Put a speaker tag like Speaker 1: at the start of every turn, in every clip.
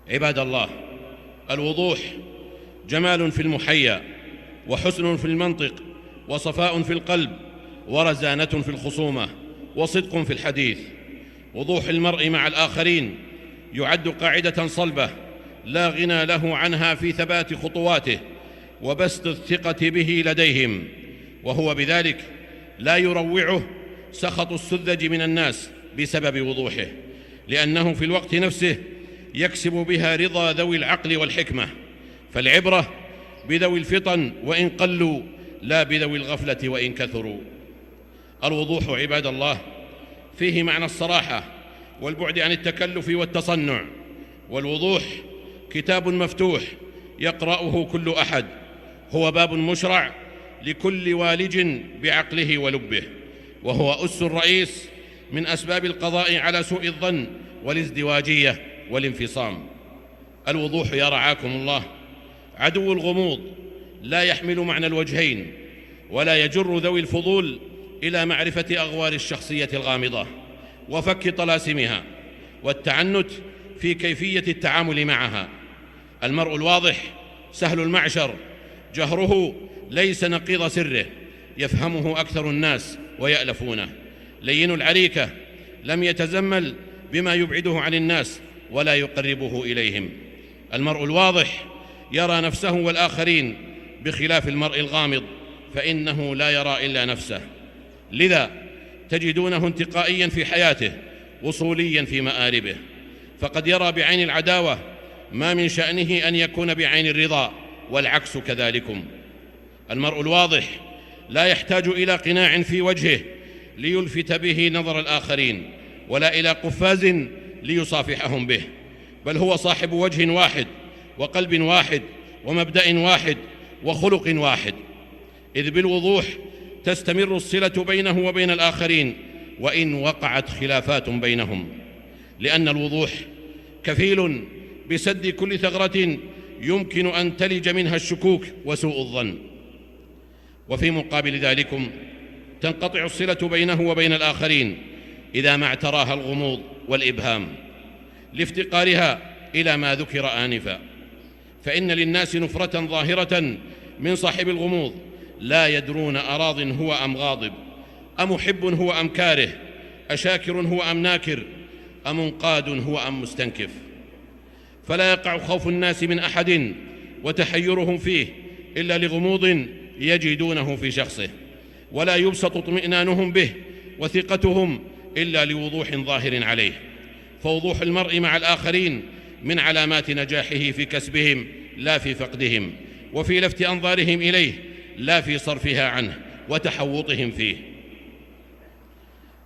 Speaker 1: عباد الله، الوضوح جمال في المحيا، وحسن في المنطق، وصفاء في القلب، ورزانة في الخصومة، وصدق في الحديث. وضوح المرء مع الآخرين يعد قاعدة صلبة لا غنى له عنها في ثبات خطواته وبسط الثقة به لديهم، وهو بذلك لا يروعه سخط السذج من الناس بسبب وضوحه، لأنه في الوقت نفسه يكسب بها رضا ذوي العقل والحكمة. فالعبرة بذوي الفطن وإن قلوا، لا بذوي الغفلة وإن كثروا. الوضوح عباد الله فيه معنى الصراحة والبعد عن التكلف والتصنع. والوضوح كتاب مفتوح يقرأه كل أحد، هو باب مشرع لكل والج بعقله ولبه، وهو أس رئيس من أسباب القضاء على سوء الظن والازدواجية والانفصام. الوضوح يا رعاكم الله عدو الغموض، لا يحمل معنى الوجهين، ولا يجر ذوي الفضول إلى معرفة أغوار الشخصية الغامضة وفك طلاسمها والتعنت في كيفية التعامل معها. المرء الواضح سهل المعشر، جهره ليس نقيض سره، يفهمه أكثر الناس ويألفونه. لين العريكة، لم يتزمل بما يبعده عن الناس ولا يقربه إليهم. المرء الواضح يرى نفسه والآخرين، بخلاف المرء الغامض فإنه لا يرى إلا نفسه. لذا تجدونه انتقائيا في حياته، وصوليا في مآربه، فقد يرى بعين العداوة ما من شأنه أن يكون بعين الرضا، والعكس كذلكم. المرء الواضح لا يحتاج إلى قناع في وجهه ليلفت به نظر الآخرين، ولا إلى قفاز ليصافحهم به، بل هو صاحب وجه واحد وقلب واحد ومبدأ واحد وخلق واحد، إذ بالوضوح تستمر الصلة بينه وبين الآخرين وإن وقعت خلافات بينهم، لأن الوضوح كفيل بسد كل ثغرة يمكن أن تلج منها الشكوك وسوء الظن. وفي مقابل ذلكم تنقطع الصلة بينه وبين الآخرين إذا ما اعتراها الغموض والإبهام، لافتقارها إلى ما ذكر آنفا. فإن للناس نفرة ظاهرة من صاحب الغموض، لا يدرون أراض هو أم غاضب، أمحب هو أم كاره، أشاكر هو أم ناكر، أمنقاد هو أم مستنكف. فلا يقع خوف الناس من أحد وتحيرهم فيه إلا لغموض يجدونه في شخصه، ولا يبسط اطمئنانهم به وثقتهم إلا لوضوح ظاهر عليه. فوضوح المرء مع الآخرين من علامات نجاحه في كسبهم لا في فقدهم، وفي لفت أنظارهم إليه لا في صرفها عنه وتحوطهم فيه.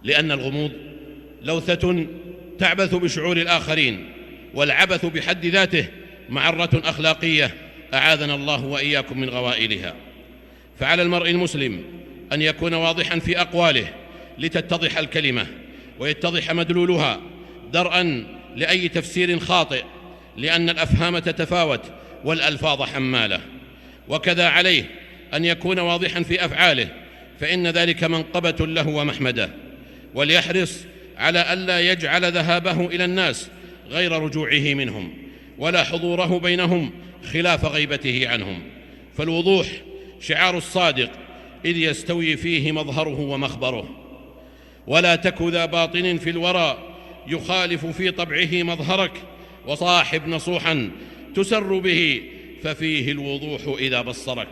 Speaker 1: لأن الغموض لوثة تعبث بشعور الآخرين، والعبث بحد ذاته معرة أخلاقية أعاذنا الله وإياكم من غوائلها. فعلى المرء المسلم أن يكون واضحا في أقواله لتتضح الكلمة ويتضح مدلولها، درءا لأي تفسير خاطئ، لأن الأفهام تتفاوت والألفاظ حمالة. وكذا عليه أن يكون واضحا في أفعاله، فإن ذلك منقبة له ومحمدة. وليحرص على ألا يجعل ذهابه إلى الناس غير رجوعه منهم، ولا حضوره بينهم خلاف غيبته عنهم. فالوضوح شعار الصادق، إذ يستوي فيه مظهره ومخبره. ولا تك ذا باطن في الورى يخالف في طبعه مظهرك، وصاحب نصوحا تسر به ففيه الوضوح إذا بصرك.